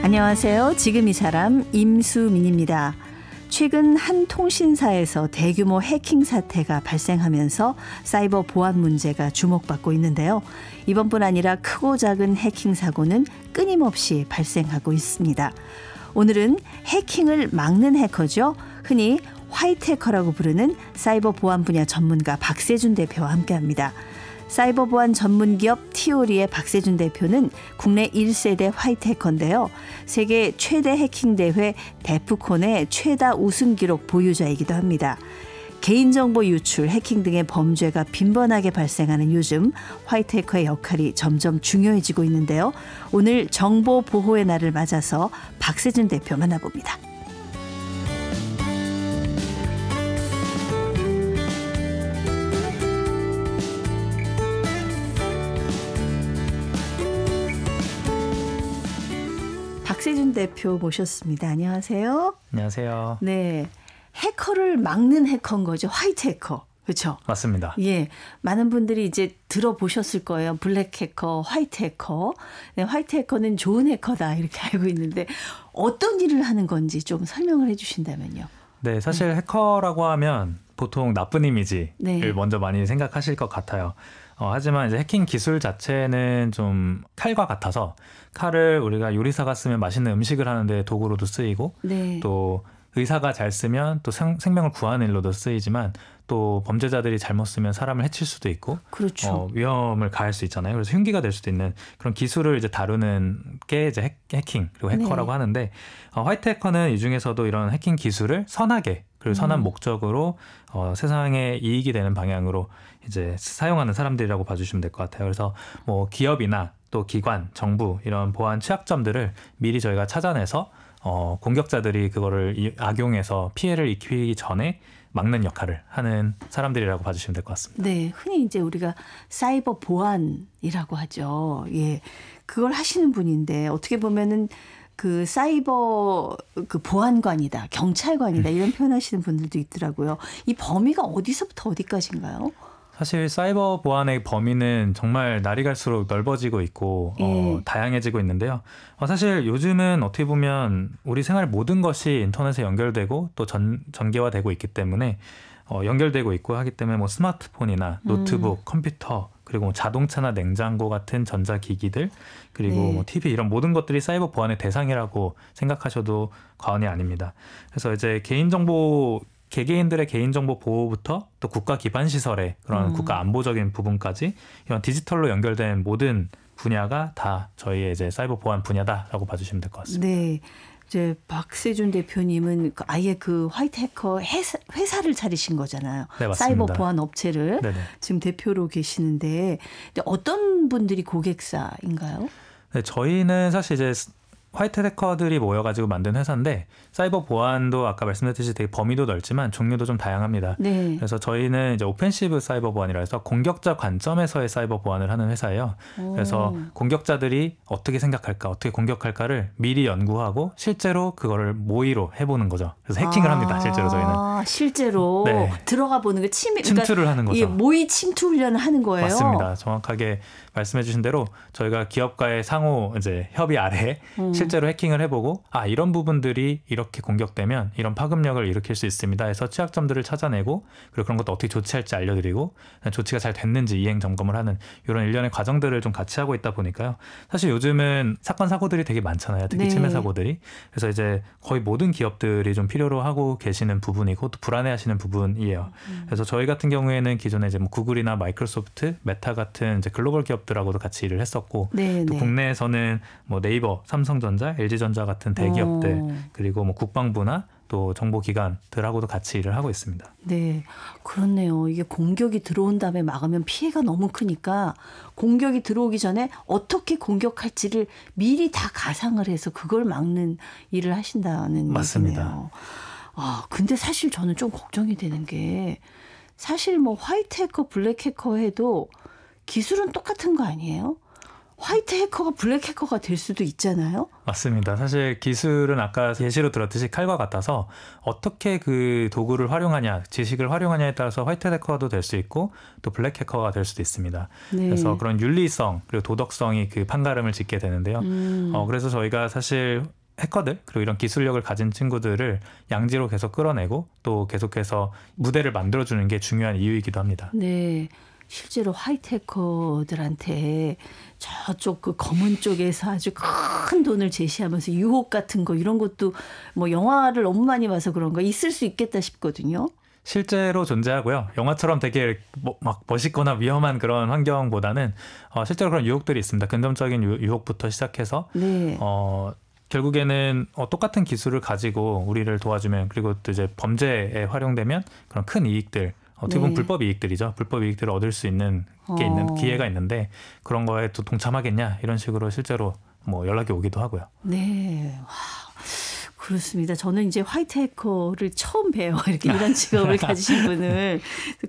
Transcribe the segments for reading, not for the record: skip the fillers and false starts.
안녕하세요. 지금 이 사람 임수민입니다. 최근 한 통신사에서 대규모 해킹 사태가 발생하면서 사이버 보안 문제가 주목받고 있는데요. 이번뿐 아니라 크고 작은 해킹 사고는 끊임없이 발생하고 있습니다. 오늘은 해킹을 막는 해커죠. 흔히 화이트 해커라고 부르는 사이버 보안 분야 전문가 박세준 대표와 함께합니다. 사이버 보안 전문 기업 티오리의 박세준 대표는 국내 1세대 화이트 해커인데요. 세계 최대 해킹 대회 데프콘의 최다 우승 기록 보유자이기도 합니다. 개인정보 유출, 해킹 등의 범죄가 빈번하게 발생하는 요즘 화이트 해커의 역할이 점점 중요해지고 있는데요. 오늘 정보 보호의 날을 맞아서 박세준 대표 만나봅니다. 박세준 대표 모셨습니다. 안녕하세요. 안녕하세요. 네, 해커를 막는 해커인 거죠. 화이트 해커. 그렇죠? 맞습니다. 예, 많은 분들이 이제 들어보셨을 거예요. 블랙 해커, 화이트 해커. 네, 화이트 해커는 좋은 해커다 이렇게 알고 있는데 어떤 일을 하는 건지 좀 설명을 해 주신다면요. 네, 사실 해커라고 하면 보통 나쁜 이미지를 먼저 많이 생각하실 것 같아요. 하지만 이제 해킹 기술 자체는 좀 칼과 같아서 칼을 우리가 요리사가 쓰면 맛있는 음식을 하는데 도구로도 쓰이고 또 의사가 잘 쓰면 또 생명을 구하는 일로도 쓰이지만 또 범죄자들이 잘못 쓰면 사람을 해칠 수도 있고 그렇죠. 위험을 가할 수 있잖아요. 그래서 흉기가 될 수도 있는 그런 기술을 이제 다루는 게 이제 해킹 그리고 해커라고 하는데 화이트 해커는 이 중에서도 이런 해킹 기술을 선하게 그리고 선한 목적으로 세상에 이익이 되는 방향으로 이제 사용하는 사람들이라고 봐주시면 될 것 같아요. 그래서 뭐 기업이나 또 기관, 정부 이런 보안 취약점들을 미리 저희가 찾아내서 공격자들이 그거를 악용해서 피해를 입히기 전에 막는 역할을 하는 사람들이라고 봐주시면 될 것 같습니다. 네, 흔히 이제 우리가 사이버 보안이라고 하죠. 예, 그걸 하시는 분인데 어떻게 보면은 그 사이버 그 보안관이다, 경찰관이다 이런 표현하시는 분들도 있더라고요. 이 범위가 어디서부터 어디까지인가요? 사실 사이버 보안의 범위는 정말 날이 갈수록 넓어지고 있고 다양해지고 있는데요. 사실 요즘은 어떻게 보면 우리 생활 모든 것이 인터넷에 연결되고 또 전개화되고 있기 때문에 연결되고 있고 하기 때문에 뭐 스마트폰이나 노트북, 컴퓨터 그리고 뭐 자동차나 냉장고 같은 전자기기들 그리고 뭐 TV 이런 모든 것들이 사이버 보안의 대상이라고 생각하셔도 과언이 아닙니다. 그래서 이제 개개인들의 개인정보 보호부터 또 국가 기반 시설의 그런 국가 안보적인 부분까지 이런 디지털로 연결된 모든 분야가 다 저희의 이제 사이버 보안 분야다라고 봐주시면 될 것 같습니다. 네, 이제 박세준 대표님은 아예 그 화이트 해커 회사를 차리신 거잖아요. 네, 맞습니다. 사이버 보안 업체를 지금 대표로 계시는데 어떤 분들이 고객사인가요? 네, 저희는 사실 이제 화이트 해커들이 모여가지고 만든 회사인데 사이버 보안도 아까 말씀드렸듯이 되게 범위도 넓지만 종류도 좀 다양합니다. 그래서 저희는 이제 오펜시브 사이버 보안이라 해서 공격자 관점에서의 사이버 보안을 하는 회사예요. 그래서 공격자들이 어떻게 생각할까, 어떻게 공격할까를 미리 연구하고 실제로 그거를 모의로 해보는 거죠. 그래서 해킹을 합니다. 실제로 저희는. 실제로 들어가 보는 게 침투를 하는 거죠. 모의 침투 훈련을 하는 거예요. 맞습니다. 정확하게 말씀해주신 대로 저희가 기업과의 상호 이제 협의 아래 실제로 해킹을 해보고 이런 부분들이 이렇게 공격되면 이런 파급력을 일으킬 수 있습니다 해서 취약점들을 찾아내고 그리고 그런 것도 어떻게 조치할지 알려드리고 조치가 잘 됐는지 이행 점검을 하는 이런 일련의 과정들을 좀 같이 하고 있다 보니까요. 사실 요즘은 사건 사고들이 되게 많잖아요. 특히 침해 사고들이. 그래서 이제 거의 모든 기업들이 좀 필요로 하고 계시는 부분이고 또 불안해하시는 부분이에요. 그래서 저희 같은 경우에는 기존에 이제 뭐 구글이나 마이크로소프트, 메타 같은 이제 글로벌 기업들하고도 같이 일을 했었고 또 국내에서는 뭐 네이버, 삼성전자, LG전자 같은 대기업들 그리고 뭐 국방부나 또 정보기관들하고도 같이 일을 하고 있습니다. 네, 그렇네요. 이게 공격이 들어온 다음에 막으면 피해가 너무 크니까 공격이 들어오기 전에 어떻게 공격할지를 미리 다 가상을 해서 그걸 막는 일을 하신다는 맞습니다. 얘기네요. 근데 사실 저는 좀 걱정이 되는 게 사실 뭐 화이트 해커, 블랙 해커 해도 기술은 똑같은 거 아니에요? 화이트 해커가 블랙 해커가 될 수도 있잖아요. 맞습니다. 사실 기술은 아까 예시로 들었듯이 칼과 같아서 어떻게 그 도구를 활용하냐, 지식을 활용하냐에 따라서 화이트 해커도 될 수 있고 또 블랙 해커가 될 수도 있습니다. 네. 그래서 그런 윤리성 그리고 도덕성이 그 판가름을 짓게 되는데요. 그래서 저희가 사실 해커들 그리고 이런 기술력을 가진 친구들을 양지로 계속 끌어내고 또 계속해서 무대를 만들어주는 게 중요한 이유이기도 합니다. 네. 실제로 화이트 해커들한테 저쪽 그 검은 쪽에서 아주 큰 돈을 제시하면서 유혹 같은 거 이런 것도 뭐 영화를 너무 많이 봐서 그런가 있을 수 있겠다 싶거든요. 실제로 존재하고요. 영화처럼 되게 막 멋있거나 위험한 그런 환경보다는 실제로 그런 유혹들이 있습니다. 근본적인 유혹부터 시작해서 네. 결국에는 똑같은 기술을 가지고 우리를 도와주면 그리고 또 이제 범죄에 활용되면 그런 큰 이익들 어떻게 보면 네. 불법 이익들이죠. 불법 이익들을 얻을 수 있는 게 있는 기회가 있는데 그런 거에 또 동참하겠냐 이런 식으로 실제로 뭐 연락이 오기도 하고요. 네. 와, 그렇습니다. 저는 이제 화이트 해커를 처음 봬요. 이렇게 이런 직업을 가지신 분을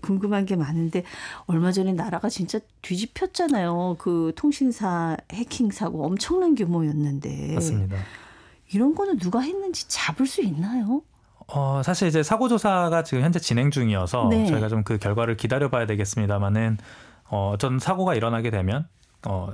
궁금한 게 많은데 얼마 전에 나라가 진짜 뒤집혔잖아요. 그 통신사 해킹 사고 엄청난 규모였는데. 맞습니다. 이런 거는 누가 했는지 잡을 수 있나요? 사실 이제 사고 조사가 지금 현재 진행 중이어서 네. 저희가 좀 그 결과를 기다려봐야 되겠습니다만은 전 사고가 일어나게 되면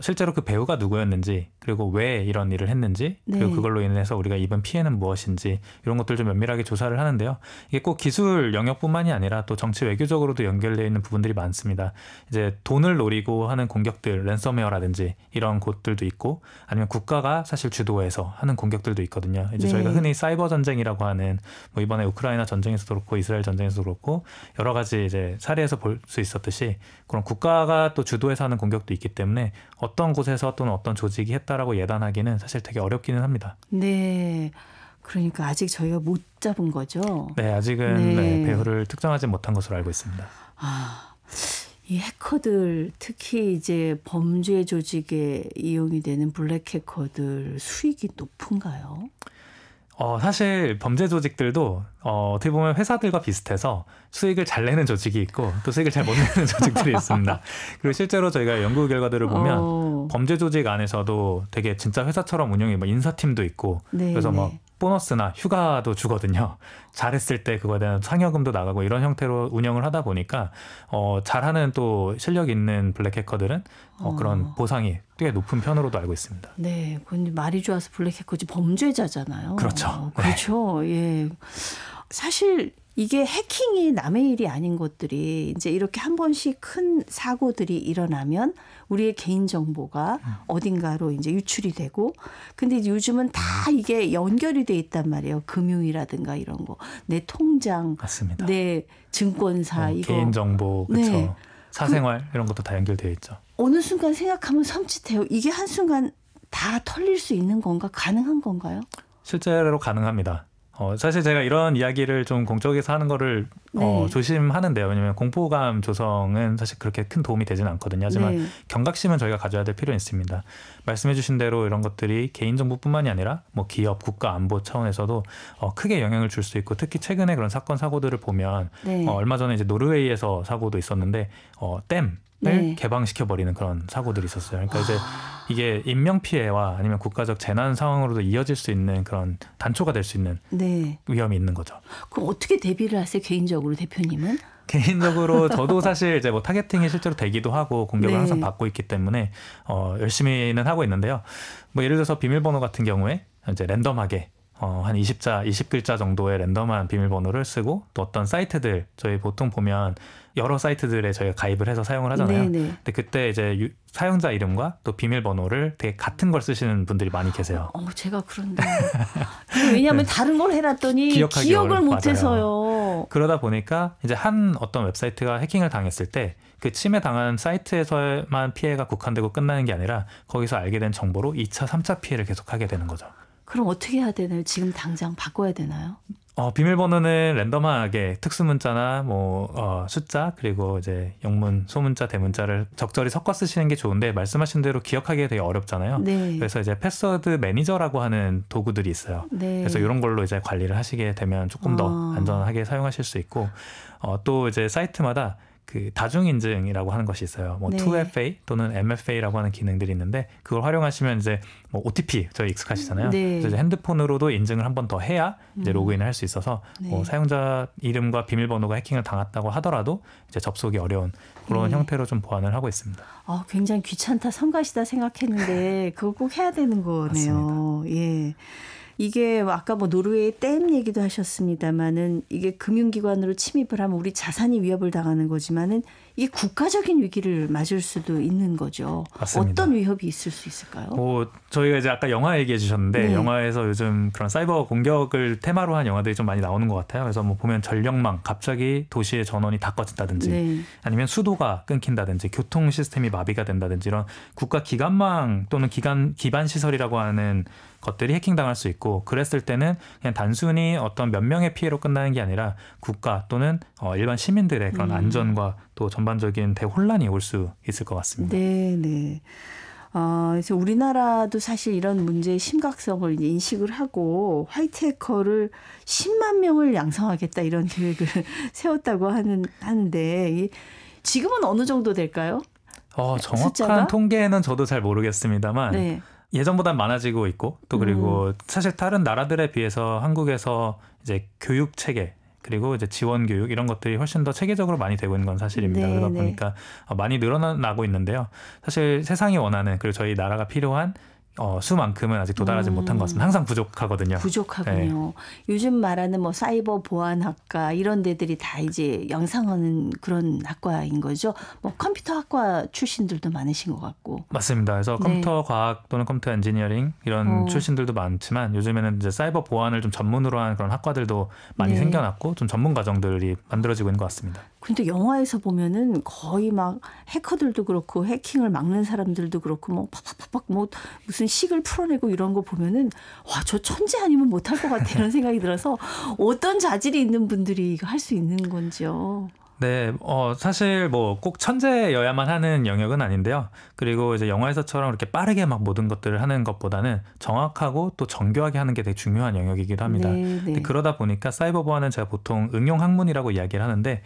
실제로 그 배우가 누구였는지 그리고 왜 이런 일을 했는지 그리고 네. 그걸로 인해서 우리가 입은 피해는 무엇인지 이런 것들 좀 면밀하게 조사를 하는데요. 이게 꼭 기술 영역뿐만이 아니라 또 정치 외교적으로도 연결되어 있는 부분들이 많습니다. 이제 돈을 노리고 하는 공격들, 랜섬웨어라든지 이런 곳들도 있고 아니면 국가가 사실 주도해서 하는 공격들도 있거든요. 이제 네. 저희가 흔히 사이버 전쟁이라고 하는 뭐 이번에 우크라이나 전쟁에서도 그렇고 이스라엘 전쟁에서도 그렇고 여러 가지 이제 사례에서 볼 수 있었듯이 그런 국가가 또 주도해서 하는 공격도 있기 때문에 어떤 곳에서 또는 어떤 조직이 했다라고 예단하기는 사실 되게 어렵기는 합니다. 네. 그러니까 아직 저희가 못 잡은 거죠. 네, 아직은 네. 네, 배후를 특정하지 못한 것으로 알고 있습니다. 이 해커들 특히 이제 범죄 조직에 이용이 되는 블랙 해커들 수익이 높은가요? 사실 범죄 조직들도 어떻게 보면 회사들과 비슷해서 수익을 잘 내는 조직이 있고 또 수익을 잘 못 내는 조직들이 있습니다. 그리고 실제로 저희가 연구 결과들을 보면 범죄 조직 안에서도 되게 진짜 회사처럼 운영이 뭐 인사팀도 있고 네, 그래서 뭐 네. 보너스나 휴가도 주거든요. 잘했을 때 그거에 대한 상여금도 나가고 이런 형태로 운영을 하다 보니까 잘하는 또 실력 있는 블랙 해커들은 그런 보상이 꽤 높은 편으로도 알고 있습니다. 네, 그건 말이 좋아서 블랙 해커지 범죄자잖아요. 그렇죠. 그렇죠. 예. 사실 이게 해킹이 남의 일이 아닌 것들이 이제 이렇게 한 번씩 큰 사고들이 일어나면 우리의 개인 정보가 어딘가로 이제 유출이 되고 근데 이제 요즘은 다 이게 연결이 돼 있단 말이에요. 금융이라든가 이런 거. 내 통장, 맞습니다. 내 증권사 이거 개인 정보, 그렇죠. 네. 사생활 이런 것도 다 연결되어 있죠. 어느 순간 생각하면 섬찟해요. 이게 한순간 다 털릴 수 있는 건가? 가능한 건가요? 실제로 가능합니다. 사실 제가 이런 이야기를 좀 공적에서 하는 거를 네. 조심하는데요. 왜냐하면 공포감 조성은 사실 그렇게 큰 도움이 되지는 않거든요. 하지만 네. 경각심은 저희가 가져야 될 필요는 있습니다. 말씀해 주신 대로 이런 것들이 개인정보뿐만이 아니라 뭐 기업, 국가 안보 차원에서도 크게 영향을 줄 수 있고 특히 최근에 그런 사건, 사고들을 보면 네. 얼마 전에 이제 노르웨이에서 사고도 있었는데 댐을 네. 개방시켜버리는 그런 사고들이 있었어요. 그러니까 이제 이게 인명피해와 아니면 국가적 재난 상황으로도 이어질 수 있는 그런 단초가 될 수 있는 네. 위험이 있는 거죠. 그럼 어떻게 대비를 하세요? 개인적으로 대표님은? 개인적으로 저도 사실 이제 뭐 타겟팅이 실제로 되기도 하고 공격을 네. 항상 받고 있기 때문에 열심히는 하고 있는데요. 뭐 예를 들어서 비밀번호 같은 경우에 이제 랜덤하게 한 20글자 정도의 랜덤한 비밀번호를 쓰고 또 어떤 사이트들 저희 보통 보면 여러 사이트들에 저희가 가입을 해서 사용을 하잖아요. 네네. 근데 그때 이제 사용자 이름과 또 비밀번호를 되게 같은 걸 쓰시는 분들이 많이 계세요. 제가 그런데 왜냐하면 다른 걸 해놨더니 기억하기 기억을 못해서요. 그러다 보니까 이제 한 어떤 웹사이트가 해킹을 당했을 때 그 침해 당한 사이트에서만 피해가 국한되고 끝나는 게 아니라 거기서 알게 된 정보로 2차, 3차 피해를 계속하게 되는 거죠. 그럼 어떻게 해야 되나요? 지금 당장 바꿔야 되나요? 비밀번호는 랜덤하게 특수문자나 뭐 숫자 그리고 이제 영문, 소문자, 대문자를 적절히 섞어 쓰시는 게 좋은데 말씀하신 대로 기억하기 되게 어렵잖아요. 네. 그래서 이제 패스워드 매니저라고 하는 도구들이 있어요. 네. 그래서 이런 걸로 이제 관리를 하시게 되면 조금 더 안전하게 사용하실 수 있고 또 이제 사이트마다 그 다중인증이라고 하는 것이 있어요. 뭐 네. 2FA 또는 MFA라고 하는 기능들이 있는데 그걸 활용하시면 이제 뭐 OTP 저희 익숙하시잖아요. 네. 그래서 이제 핸드폰으로도 인증을 한 번 더 해야 이제 로그인을 할 수 있어서 네. 뭐 사용자 이름과 비밀번호가 해킹을 당했다고 하더라도 이제 접속이 어려운 그런 네. 형태로 좀 보완을 하고 있습니다. 굉장히 귀찮다, 성가시다 생각했는데 그거 꼭 해야 되는 거네요. 예. 이게 아까 뭐 노르웨이 댐 얘기도 하셨습니다마는 이게 금융기관으로 침입을 하면 우리 자산이 위협을 당하는 거지만은 이게 국가적인 위기를 맞을 수도 있는 거죠. 맞습니다. 어떤 위협이 있을 수 있을까요? 저희가 이제 아까 영화 얘기해 주셨는데 네. 영화에서 요즘 그런 사이버 공격을 테마로 한 영화들이 좀 많이 나오는 것 같아요. 그래서 뭐 보면 전력망 갑자기 도시의 전원이 다 꺼진다든지 네. 아니면 수도가 끊긴다든지 교통 시스템이 마비가 된다든지 이런 국가 기관망 또는 기반 시설이라고 하는 것들이 해킹당할 수 있고 그랬을 때는 그냥 단순히 어떤 몇 명의 피해로 끝나는 게 아니라 국가 또는 일반 시민들의 그런 안전과 또 전반적인 대혼란이 올 수 있을 것 같습니다. 네, 네. 그래서 우리나라도 사실 이런 문제의 심각성을 이제 인식을 하고 화이트 해커를 10만 명을 양성하겠다 이런 계획을 세웠다고 하는데 지금은 어느 정도 될까요? 정확한 숫자가? 통계는 저도 잘 모르겠습니다만 네. 예전보다 많아지고 있고 또 그리고 사실 다른 나라들에 비해서 한국에서 이제 교육 체계 그리고 이제 지원 교육 이런 것들이 훨씬 더 체계적으로 많이 되고 있는 건 사실입니다. 네, 그러다 네. 보니까 많이 늘어나고 있는데요. 사실 세상이 원하는 그리고 저희 나라가 필요한 수만큼은 아직 도달하지 못한 것 같습니다. 항상 부족하거든요. 부족하군요. 네. 요즘 말하는 뭐 사이버 보안학과 이런 데들이 다 이제 양성하는 그런 학과인 거죠. 뭐 컴퓨터 학과 출신들도 많으신 것 같고. 맞습니다. 그래서 네. 컴퓨터 과학 또는 컴퓨터 엔지니어링 이런 출신들도 많지만 요즘에는 이제 사이버 보안을 좀 전문으로 한 그런 학과들도 많이 네. 생겨났고 좀 전문 과정들이 만들어지고 있는 것 같습니다. 근데 영화에서 보면은 거의 막 해커들도 그렇고 해킹을 막는 사람들도 그렇고 뭐 팍팍팍 뭐 무슨 식을 풀어내고 이런 거 보면은 와, 저 천재 아니면 못할 것 같아 이런 생각이 들어서 어떤 자질이 있는 분들이 이거 할 수 있는 건지요. 네, 사실 뭐 꼭 천재여야만 하는 영역은 아닌데요. 그리고 이제 영화에서처럼 이렇게 빠르게 막 모든 것들을 하는 것보다는 정확하고 또 정교하게 하는 게 되게 중요한 영역이기도 합니다. 네, 네. 그러다 보니까 사이버 보안은 제가 보통 응용 학문이라고 이야기를 하는데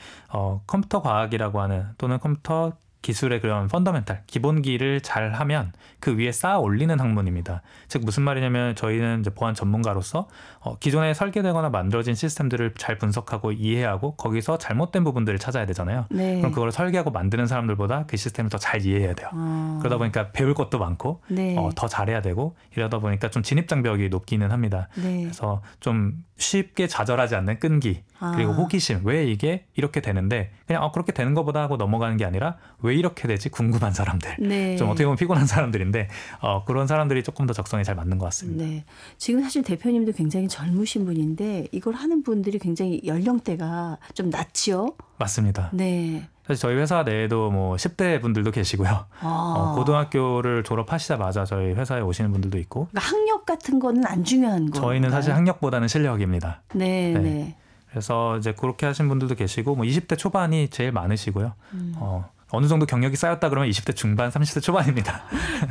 컴퓨터 과학이라고 하는 또는 컴퓨터 기술의 그런 펀더멘탈, 기본기를 잘 하면 그 위에 쌓아 올리는 학문입니다. 즉 무슨 말이냐면 저희는 이제 보안 전문가로서 기존에 설계되거나 만들어진 시스템들을 잘 분석하고 이해하고 거기서 잘못된 부분들을 찾아야 되잖아요. 네. 그럼 그걸 설계하고 만드는 사람들보다 그 시스템을 더 잘 이해해야 돼요. 그러다 보니까 배울 것도 많고 네. 더 잘해야 되고 이러다 보니까 좀 진입장벽이 높기는 합니다. 네. 그래서 좀 쉽게 좌절하지 않는 끈기 그리고 호기심 왜 이게 이렇게 되는데 그냥 그렇게 되는 것보다 하고 넘어가는 게 아니라 왜 이렇게 되지 궁금한 사람들 네. 좀 어떻게 보면 피곤한 사람들인데 그런 사람들이 조금 더 적성에 잘 맞는 것 같습니다. 네. 지금 사실 대표님도 굉장히 젊으신 분인데 이걸 하는 분들이 굉장히 연령대가 좀 낮지요? 맞습니다. 네. 사실 저희 회사 내에도 뭐 10대 분들도 계시고요. 고등학교를 졸업하시자마자 저희 회사에 오시는 분들도 있고. 그러니까 학력 같은 거는 안 중요한 거예요. 저희는 사실 학력보다는 실력입니다. 네, 네. 네. 그래서 이제 그렇게 하신 분들도 계시고 뭐 20대 초반이 제일 많으시고요. 어느 정도 경력이 쌓였다 그러면 20대 중반, 30대 초반입니다.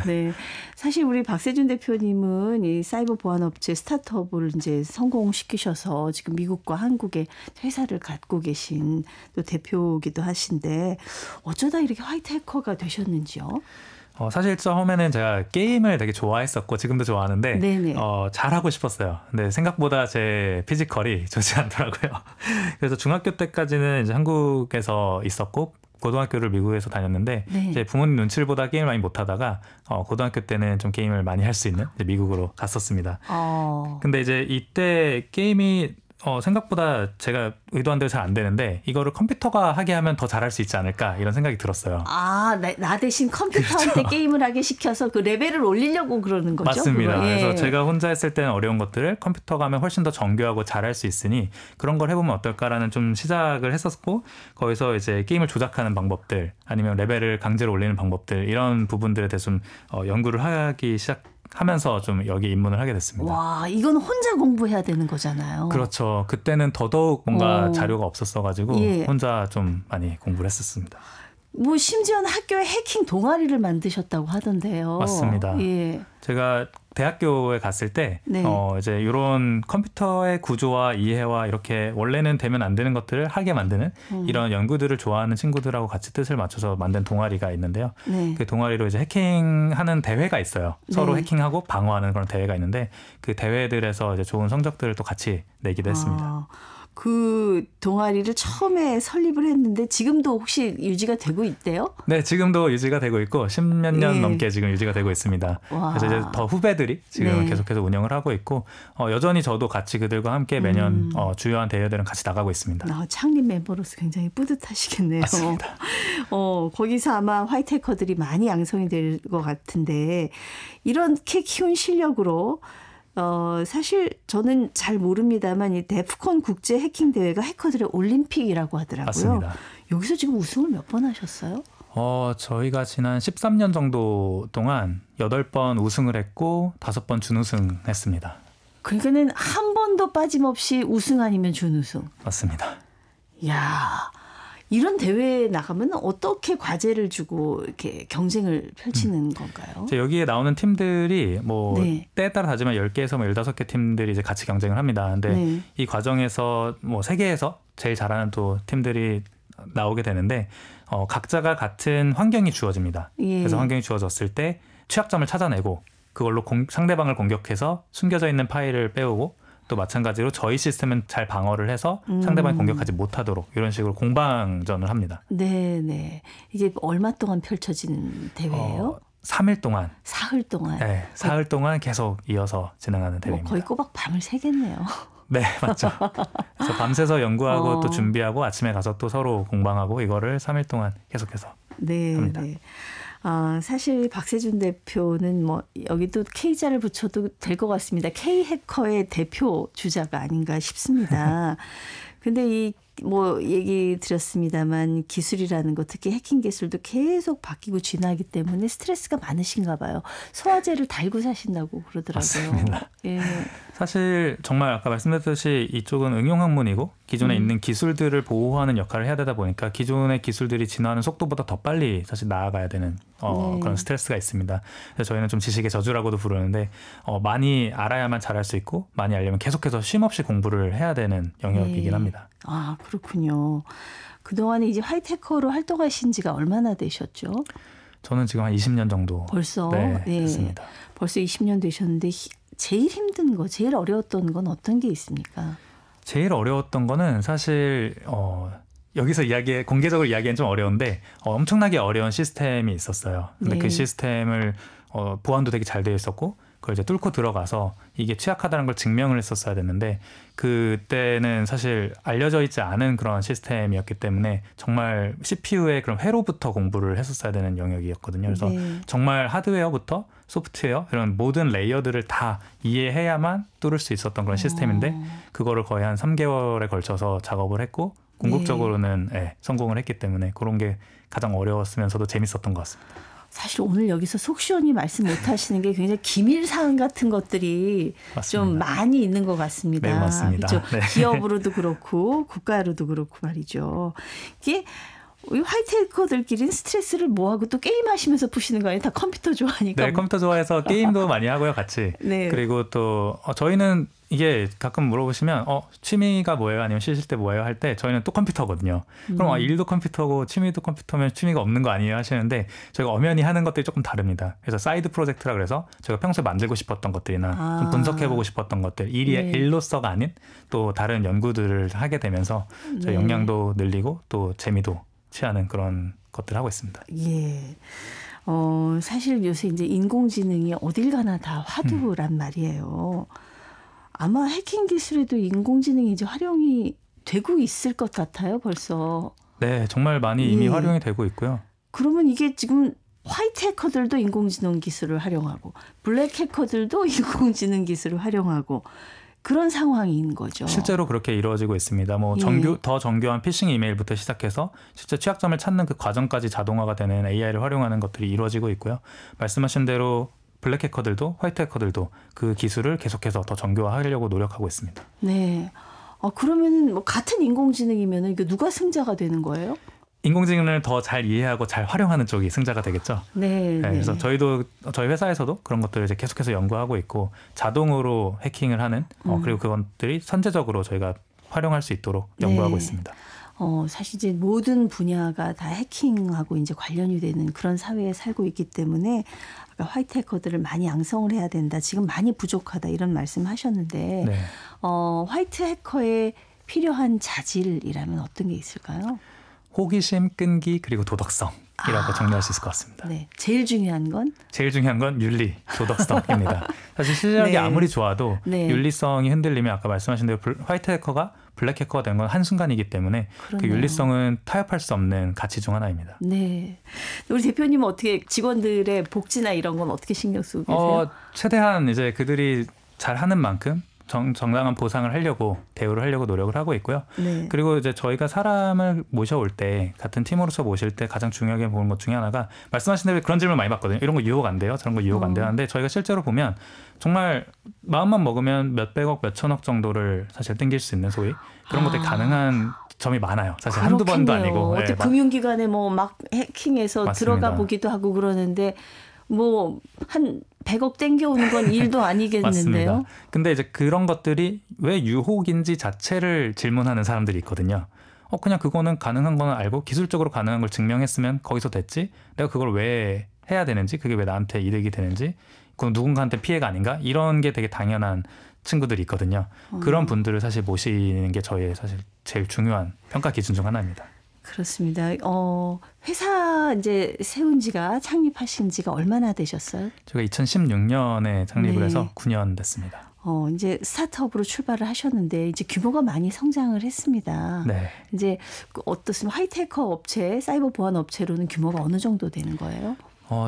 네. 사실 우리 박세준 대표님은 이 사이버 보안 업체 스타트업을 이제 성공시키셔서 지금 미국과 한국에 회사를 갖고 계신 또 대표기도 하신데 어쩌다 이렇게 화이트 해커가 되셨는지요? 사실 처음에는 제가 게임을 되게 좋아했었고 지금도 좋아하는데 네네. 잘하고 싶었어요. 근데 생각보다 제 피지컬이 좋지 않더라고요. 그래서 중학교 때까지는 이제 한국에서 있었고 고등학교를 미국에서 다녔는데 네. 이제 부모님 눈치를 보다 게임을 많이 못하다가 고등학교 때는 좀 게임을 많이 할 수 있는 이제 미국으로 갔었습니다. 근데 이제 이때 게임이 생각보다 제가 의도한 대로 잘 안 되는데 이거를 컴퓨터가 하게 하면 더 잘할 수 있지 않을까 이런 생각이 들었어요. 나 대신 컴퓨터한테 그렇죠. 게임을 하게 시켜서 그 레벨을 올리려고 그러는 거죠? 맞습니다. 그거? 예. 그래서 제가 혼자 했을 때는 어려운 것들을 컴퓨터가 하면 훨씬 더 정교하고 잘할 수 있으니 그런 걸 해보면 어떨까라는 좀 시작을 했었고 거기서 이제 게임을 조작하는 방법들 아니면 레벨을 강제로 올리는 방법들 이런 부분들에 대해서 좀 연구를 하기 하면서 좀 여기 입문을 하게 됐습니다. 와, 이건 혼자 공부해야 되는 거잖아요. 그렇죠. 그때는 더더욱 뭔가 자료가 없었어가지고 예. 혼자 좀 많이 공부를 했었습니다. 뭐 심지어는 학교에 해킹 동아리를 만드셨다고 하던데요. 맞습니다. 예. 제가 대학교에 갔을 때 네. 이제 이런 컴퓨터의 구조와 이해와 이렇게 원래는 되면 안 되는 것들을 하게 만드는 이런 연구들을 좋아하는 친구들하고 같이 뜻을 맞춰서 만든 동아리가 있는데요. 네. 그 동아리로 이제 해킹하는 대회가 있어요. 서로 네. 해킹하고 방어하는 그런 대회가 있는데 그 대회들에서 이제 좋은 성적들을 또 같이 내기도 했습니다. 그 동아리를 처음에 설립을 했는데 지금도 혹시 유지가 되고 있대요? 네, 지금도 유지가 되고 있고 10몇 년 예. 넘게 지금 유지가 되고 있습니다. 와. 그래서 이제 더 후배들이 지금 네. 계속해서 운영을 하고 있고 여전히 저도 같이 그들과 함께 매년 주요한 대회들은 같이 나가고 있습니다. 창립 멤버로서 굉장히 뿌듯하시겠네요. 맞습니다. 거기서 아마 화이트 해커들이 많이 양성이 될 것 같은데 이렇게 키운 실력으로 사실 저는 잘 모릅니다만 이 데프콘 국제 해킹 대회가 해커들의 올림픽이라고 하더라고요. 맞습니다. 여기서 지금 우승을 몇 번 하셨어요? 저희가 지난 13년 정도 동안 8번 우승을 했고 5번 준우승 했습니다. 그러니까는 한 번도 빠짐없이 우승 아니면 준우승. 맞습니다. 이야, 이런 대회에 나가면 어떻게 과제를 주고 이렇게 경쟁을 펼치는 건가요? 여기에 나오는 팀들이 뭐 네. 때에 따라 다르지만 10개에서 15개 팀들이 이제 같이 경쟁을 합니다. 근데 네. 이 과정에서 뭐 세계에서 제일 잘하는 또 팀들이 나오게 되는데 각자가 같은 환경이 주어집니다. 예. 그래서 환경이 주어졌을 때 취약점을 찾아내고 그걸로 상대방을 공격해서 숨겨져 있는 파일을 빼오고 또 마찬가지로 저희 시스템은 잘 방어를 해서 상대방이 공격하지 못하도록 이런 식으로 공방전을 합니다. 네. 이게 얼마 동안 펼쳐지는 대회예요? 3일 동안. 사흘 동안. 네, 사흘 동안 계속 이어서 진행하는 대회입니다. 거의 꼬박 밤을 새겠네요. 네, 맞죠. 그래서 밤새서 연구하고 또 어. 준비하고 아침에 가서 또 서로 공방하고 이거를 3일 동안 계속해서 네. 합니다. 네. 사실 박세준 대표는 뭐 여기도 K자를 붙여도 될 것 같습니다. K 해커의 대표 주자가 아닌가 싶습니다. 근데 뭐 얘기 드렸습니다만 기술이라는 것, 특히 해킹 기술도 계속 바뀌고 진화하기 때문에 스트레스가 많으신가 봐요. 소화제를 달고 사신다고 그러더라고요. 맞습니다. 예. 사실 정말 아까 말씀드렸듯이 이쪽은 응용학문이고 기존에 있는 기술들을 보호하는 역할을 해야 되다 보니까 기존의 기술들이 진화하는 속도보다 더 빨리 사실 나아가야 되는 네. 그런 스트레스가 있습니다. 그래서 저희는 좀 지식의 저주라고도 부르는데 많이 알아야만 잘할 수 있고 많이 알려면 계속해서 쉼없이 공부를 해야 되는 영역이긴 네. 합니다. 그렇군요. 그동안에 이제 화이트 해커로 활동하신 지가 얼마나 되셨죠? 저는 지금 한 20년 정도 벌써 됐습니다. 벌써 20년 되셨는데 제일 힘든 거, 제일 어려웠던 건 어떤 게 있습니까? 제일 어려웠던 거는 사실 여기서 공개적으로 이야기하기는 좀 어려운데 엄청나게 어려운 시스템이 있었어요. 근데 네. 그 시스템을 보안도 되게 잘 되어 있었고 그걸 이제 뚫고 들어가서 이게 취약하다는 걸 증명을 했었어야 됐는데 그때는 사실 알려져 있지 않은 그런 시스템이었기 때문에 정말 CPU의 그런 회로부터 공부를 했었어야 되는 영역이었거든요. 그래서 네. 정말 하드웨어부터 소프트웨어 이런 모든 레이어들을 다 이해해야만 뚫을 수 있었던 그런 시스템인데 그거를 거의 한 3개월에 걸쳐서 작업을 했고 궁극적으로는 성공을 했기 때문에 그런 게 가장 어려웠으면서도 재밌었던 것 같습니다. 사실 오늘 여기서 속 시원히 말씀 못 하시는 게 굉장히 기밀 사항 같은 것들이 맞습니다. 좀 많이 있는 것 같습니다. 네, 맞습니다. 그렇죠? 네. 기업으로도 그렇고 국가로도 그렇고 말이죠. 이게 우리 화이트 해커들끼리는 스트레스를 뭐하고 또 게임하시면서 푸시는 거 아니에요? 다 컴퓨터 좋아하니까. 네, 컴퓨터 좋아해서 게임도 많이 하고요, 같이. 네. 그리고 또 저희는 이게 가끔 물어보시면 취미가 뭐예요? 아니면 쉬실 때 뭐예요? 할 때 저희는 또 컴퓨터거든요. 그럼 일도 컴퓨터고 취미도 컴퓨터면 취미가 없는 거 아니에요? 하시는데 저희가 엄연히 하는 것들이 조금 다릅니다. 그래서 사이드 프로젝트라 그래서 저희가 평소에 만들고 싶었던 것들이나 좀 분석해보고 싶었던 것들, 일로서가 아닌 또 다른 연구들을 하게 되면서 저희 역량도 늘리고 또 재미도 취하는 그런 것들을 하고 있습니다. 예. 사실 요새 이제 인공지능이 어딜 가나 다 화두란 말이에요. 아마 해킹 기술에도 인공지능이 이제 활용이 되고 있을 것 같아요, 벌써. 네, 정말 많이 이미 활용이 되고 있고요. 그러면 이게 지금 화이트 해커들도 인공지능 기술을 활용하고 블랙 해커들도 인공지능 기술을 활용하고 그런 상황인 거죠. 실제로 그렇게 이루어지고 있습니다. 뭐 더 정교한 피싱 이메일부터 시작해서 실제 취약점을 찾는 그 과정까지 자동화가 되는 AI를 활용하는 것들이 이루어지고 있고요. 말씀하신 대로 블랙 해커들도 화이트 해커들도 그 기술을 계속해서 더 정교화하려고 노력하고 있습니다. 네. 그러면 뭐 같은 인공지능이면 이게 누가 승자가 되는 거예요? 인공지능을 더 잘 이해하고 잘 활용하는 쪽이 승자가 되겠죠. 네. 그래서 저희 회사에서도 그런 것들을 이제 계속해서 연구하고 있고 자동으로 해킹을 하는 그리고 그것들이 선제적으로 저희가 활용할 수 있도록 연구하고 있습니다. 사실 이제 모든 분야가 다 해킹하고 이제 관련이 되는 그런 사회에 살고 있기 때문에 아까 화이트 해커들을 많이 양성을 해야 된다. 지금 많이 부족하다 이런 말씀하셨는데 네. 화이트 해커에 필요한 자질이라면 어떤 게 있을까요? 호기심, 끈기 그리고 도덕성이라고 정리할 수 있을 것 같습니다. 네, 제일 중요한 건 윤리, 도덕성입니다. 사실 실력이 네. 아무리 좋아도 네. 윤리성이 흔들리면 아까 말씀하신 대로 화이트 해커가 블랙 해커가 되는 건 한순간이기 때문에 그 윤리성은 타협할 수 없는 가치 중 하나입니다. 네, 우리 대표님은 어떻게 직원들의 복지나 이런 건 어떻게 신경 쓰고 계세요? 최대한 이제 그들이 잘하는 만큼 정당한 보상을 하려고 대우를 하려고 노력을 하고 있고요. 네. 그리고 이제 저희가 사람을 모셔올 때 같은 팀으로서 모실 때 가장 중요하게 보는 것 중에 하나가 말씀하신 대로 그런 질문 많이 받거든요. 이런 거 유혹 안 돼요? 저런 거 유혹 안 돼요? 하는데 저희가 실제로 보면 정말 마음만 먹으면 몇백억, 몇천억 정도를 사실 땡길 수 있는 소위 그런 것들이 가능한 점이 많아요. 사실 그렇겠네요. 한두 번도 아니고. 어떻게 금융기관에 뭐 막 해킹해서 맞습니다. 들어가 보기도 하고 그러는데 뭐 한 100억 땡겨오는 건 일도 아니겠는데요. 맞습니다. 근데 이제 그런 것들이 왜 유혹인지 자체를 질문하는 사람들이 있거든요. 그냥 그거는 가능한 거는 알고 기술적으로 가능한 걸 증명했으면 거기서 됐지. 내가 그걸 왜 해야 되는지, 그게 왜 나한테 이득이 되는지, 그건 누군가한테 피해가 아닌가? 이런 게 되게 당연한 친구들이 있거든요. 그런 분들을 사실 모시는 게 저희의 사실 제일 중요한 평가 기준 중 하나입니다. 그렇습니다. 회사 이제 세운 지가 창립하신 지가 얼마나 되셨어요? 제가 2016년에 창립을 네. 해서 9년 됐습니다. 이제 스타트업으로 출발을 하셨는데 이제 규모가 많이 성장을 했습니다. 네. 이제 어떻습니까? 화이트 해커 업체, 사이버 보안 업체로는 규모가 어느 정도 되는 거예요?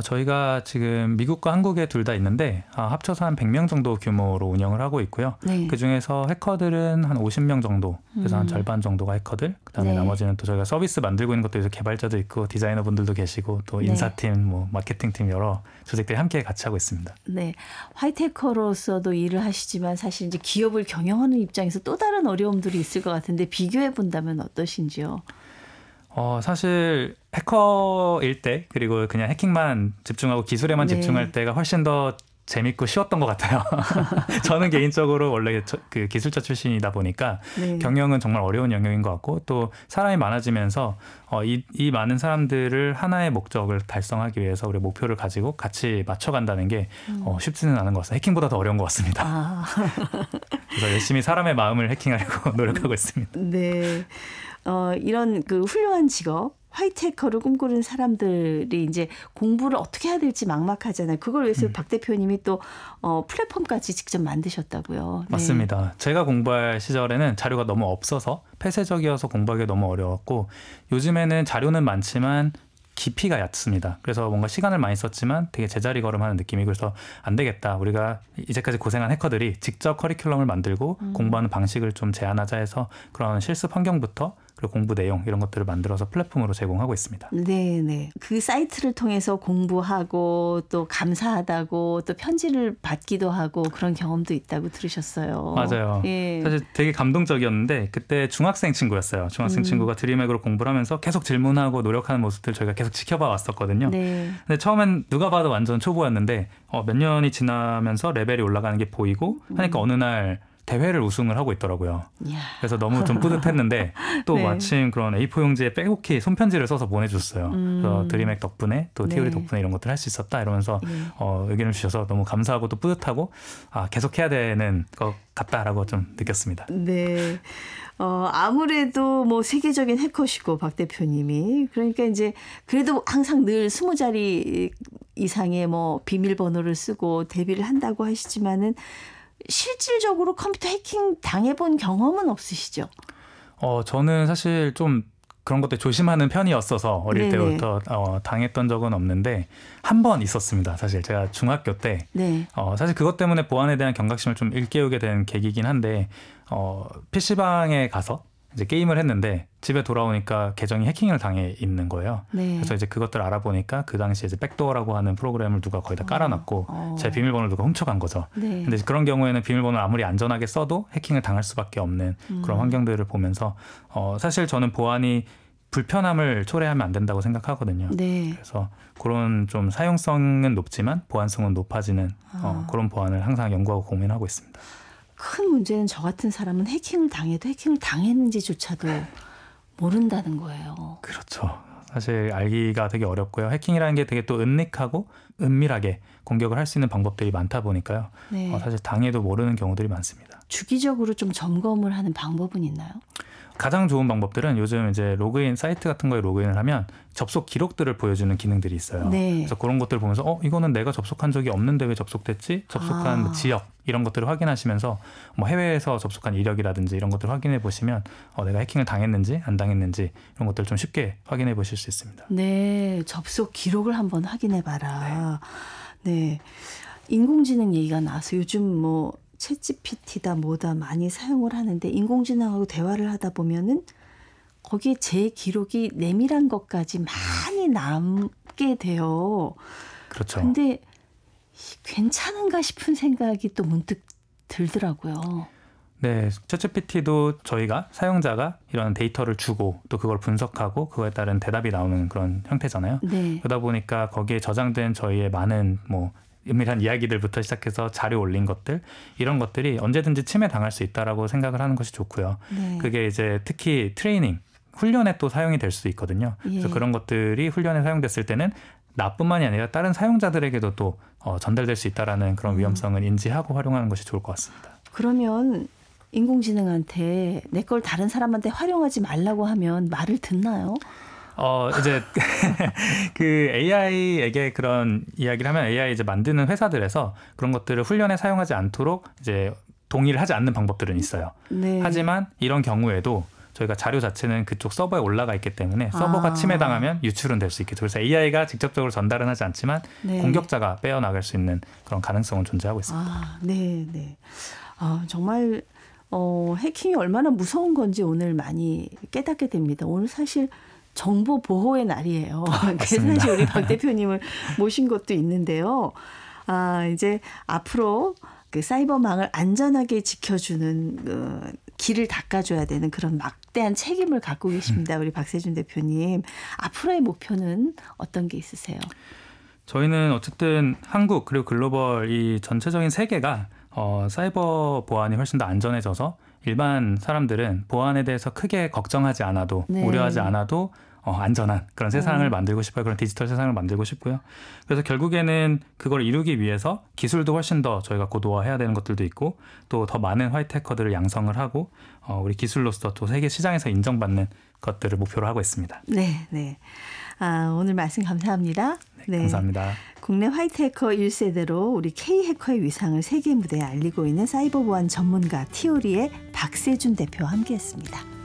저희가 지금 미국과 한국에 둘 다 있는데 합쳐서 한 100명 정도 규모로 운영을 하고 있고요. 네. 그중에서 해커들은 한 50명 정도, 그래서 한 절반 정도가 해커들. 그다음에 네. 나머지는 또 저희가 서비스 만들고 있는 것도 개발자도 있고 디자이너분들도 계시고 또 인사팀, 뭐 마케팅팀 여러 조직들이 함께 같이 하고 있습니다. 네, 화이트 해커로서도 일을 하시지만 사실 이제 기업을 경영하는 입장에서 또 다른 어려움들이 있을 것 같은데 비교해 본다면 어떠신지요? 사실 해커일 때 그리고 그냥 해킹만 집중하고 기술에만 집중할 때가 훨씬 더 재밌고 쉬웠던 것 같아요. 저는 개인적으로 원래 그 기술자 출신이다 보니까 경영은 정말 어려운 영역인 것 같고 또 사람이 많아지면서 이 많은 사람들을 하나의 목적을 달성하기 위해서 우리 목표를 가지고 같이 맞춰간다는 게 쉽지는 않은 것 같습니다. 해킹보다 더 어려운 것 같습니다. 그래서 열심히 사람의 마음을 해킹하려고 노력하고 있습니다. 네. 이런 그 훌륭한 직업 화이트 해커를 꿈꾸는 사람들이 이제 공부를 어떻게 해야 될지 막막하잖아요. 그걸 위해서 박 대표님이 또 플랫폼까지 직접 만드셨다고요. 네. 맞습니다. 제가 공부할 시절에는 자료가 너무 없어서 폐쇄적이어서 공부하기 너무 어려웠고 요즘에는 자료는 많지만 깊이가 얕습니다. 그래서 뭔가 시간을 많이 썼지만 되게 제자리 걸음하는 느낌이 그래서 안 되겠다. 우리가 이제까지 고생한 해커들이 직접 커리큘럼을 만들고 공부하는 방식을 좀 제안하자 해서 그런 실습 환경부터 그리고 공부 내용 이런 것들을 만들어서 플랫폼으로 제공하고 있습니다. 네네. 그 사이트를 통해서 공부하고 또 감사하다고 또 편지를 받기도 하고 그런 경험도 있다고 들으셨어요. 맞아요. 예. 사실 되게 감동적이었는데 그때 중학생 친구였어요. 중학생 친구가 드림액으로 공부를 하면서 계속 질문하고 노력하는 모습들 저희가 계속 지켜봐 왔었거든요. 네. 근데 처음엔 누가 봐도 완전 초보였는데 몇 년이 지나면서 레벨이 올라가는 게 보이고 하니까 어느 날 대회를 우승을 하고 있더라고요. 이야. 그래서 너무 좀 뿌듯했는데 또 네. 마침 그런 A4 용지에 빼곡히 손편지를 써서 보내줬어요. 그래서 드림액 덕분에 또 티오리 덕분에 이런 것들 할 수 있었다 이러면서 의견을 주셔서 너무 감사하고 또 뿌듯하고 계속 해야 되는 것 같다라고 좀 느꼈습니다. 네. 아무래도 뭐 세계적인 해커시고 박 대표님이 그러니까 이제 그래도 항상 늘 20자리 이상의 뭐 비밀번호를 쓰고 대비를 한다고 하시지만은 실질적으로 컴퓨터 해킹 당해본 경험은 없으시죠? 저는 사실 좀 그런 것들 조심하는 편이었어서 어릴 때부터 당했던 적은 없는데 한 번 있었습니다. 사실 제가 중학교 때 사실 그것 때문에 보안에 대한 경각심을 좀 일깨우게 된 계기긴 한데 PC방에 가서 이제 게임을 했는데 집에 돌아오니까 계정이 해킹을 당해 있는 거예요. 그래서 이제 그것들 알아보니까 그 당시에 이제 백도어라고 하는 프로그램을 누가 거의 다 깔아놨고 제 비밀번호를 누가 훔쳐간 거죠. 근데 그런 경우에는 비밀번호를 아무리 안전하게 써도 해킹을 당할 수밖에 없는 그런 환경들을 보면서 사실 저는 보안이 불편함을 초래하면 안 된다고 생각하거든요. 네. 그래서 그런 좀 사용성은 높지만 보안성은 높아지는 그런 보안을 항상 연구하고 고민하고 있습니다. 큰 문제는 저 같은 사람은 해킹을 당해도 해킹을 당했는지조차도 모른다는 거예요. 그렇죠. 사실 알기가 되게 어렵고요. 해킹이라는 게 되게 또 은닉하고 은밀하게 공격을 할 수 있는 방법들이 많다 보니까요. 네. 사실 당해도 모르는 경우들이 많습니다. 주기적으로 좀 점검을 하는 방법은 있나요? 가장 좋은 방법들은 요즘 이제 로그인 사이트 같은 거에 로그인을 하면 접속 기록들을 보여주는 기능들이 있어요. 네. 그래서 그런 것들을 보면서 이거는 내가 접속한 적이 없는데 왜 접속됐지? 접속한 뭐 지역 이런 것들을 확인하시면서 뭐 해외에서 접속한 이력이라든지 이런 것들을 확인해 보시면 내가 해킹을 당했는지 안 당했는지 이런 것들을 좀 쉽게 확인해 보실 수 있습니다. 네, 접속 기록을 한번 확인해 봐라. 네, 인공지능 얘기가 나와서 요즘 뭐 챗GPT다 뭐다 많이 사용을 하는데 인공지능하고 대화를 하다 보면은 거기에 제 기록이 내밀한 것까지 많이 남게 돼요. 그렇죠. 근데 괜찮은가 싶은 생각이 또 문득 들더라고요. 네, 챗GPT도 저희가 사용자가 이런 데이터를 주고 또 그걸 분석하고 그거에 따른 대답이 나오는 그런 형태잖아요. 네. 그러다 보니까 거기에 저장된 저희의 많은 뭐 은밀한 이야기들부터 시작해서 자료 올린 것들 이런 것들이 언제든지 침해당할 수 있다라고 생각을 하는 것이 좋고요. 네. 그게 이제 특히 트레이닝, 훈련에 또 사용이 될 수 있거든요. 그래서 예. 그런 것들이 훈련에 사용됐을 때는 나뿐만이 아니라 다른 사용자들에게도 또 전달될 수 있다라는 그런 위험성을 인지하고 활용하는 것이 좋을 것 같습니다. 그러면 인공지능한테 내 걸 다른 사람한테 활용하지 말라고 하면 말을 듣나요? 이제 그 AI에게 그런 이야기를 하면 AI 이제 만드는 회사들에서 그런 것들을 훈련에 사용하지 않도록 이제 동의를 하지 않는 방법들은 있어요. 네. 하지만 이런 경우에도 저희가 자료 자체는 그쪽 서버에 올라가 있기 때문에 서버가 침해당하면 유출은 될 수 있겠죠. 그래서 AI가 직접적으로 전달은 하지 않지만 네. 공격자가 빼어나갈 수 있는 그런 가능성은 존재하고 있습니다. 네, 네. 정말 해킹이 얼마나 무서운 건지 오늘 많이 깨닫게 됩니다. 오늘 사실 정보 보호의 날이에요. 그래서 사실 우리 박 대표님을 모신 것도 있는데요. 이제 앞으로 그 사이버망을 안전하게 지켜주는 길을 닦아줘야 되는 그런 막대한 책임을 갖고 계십니다. 우리 박세준 대표님. 앞으로의 목표는 어떤 게 있으세요? 저희는 어쨌든 한국 그리고 글로벌 이 전체적인 세계가 사이버 보안이 훨씬 더 안전해져서 일반 사람들은 보안에 대해서 크게 걱정하지 않아도 네. 우려하지 않아도 안전한 그런 세상을 만들고 싶어요. 그런 디지털 세상을 만들고 싶고요. 그래서 결국에는 그걸 이루기 위해서 기술도 훨씬 더 저희가 고도화해야 되는 것들도 있고 또 더 많은 화이트 해커들을 양성을 하고 우리 기술로서 또 세계 시장에서 인정받는 것들을 목표로 하고 있습니다. 네, 네. 오늘 말씀 감사합니다. 네, 감사합니다. 국내 화이트 해커 1세대로 우리 K 해커의 위상을 세계 무대에 알리고 있는 사이버 보안 전문가 티오리의 박세준 대표와 함께했습니다.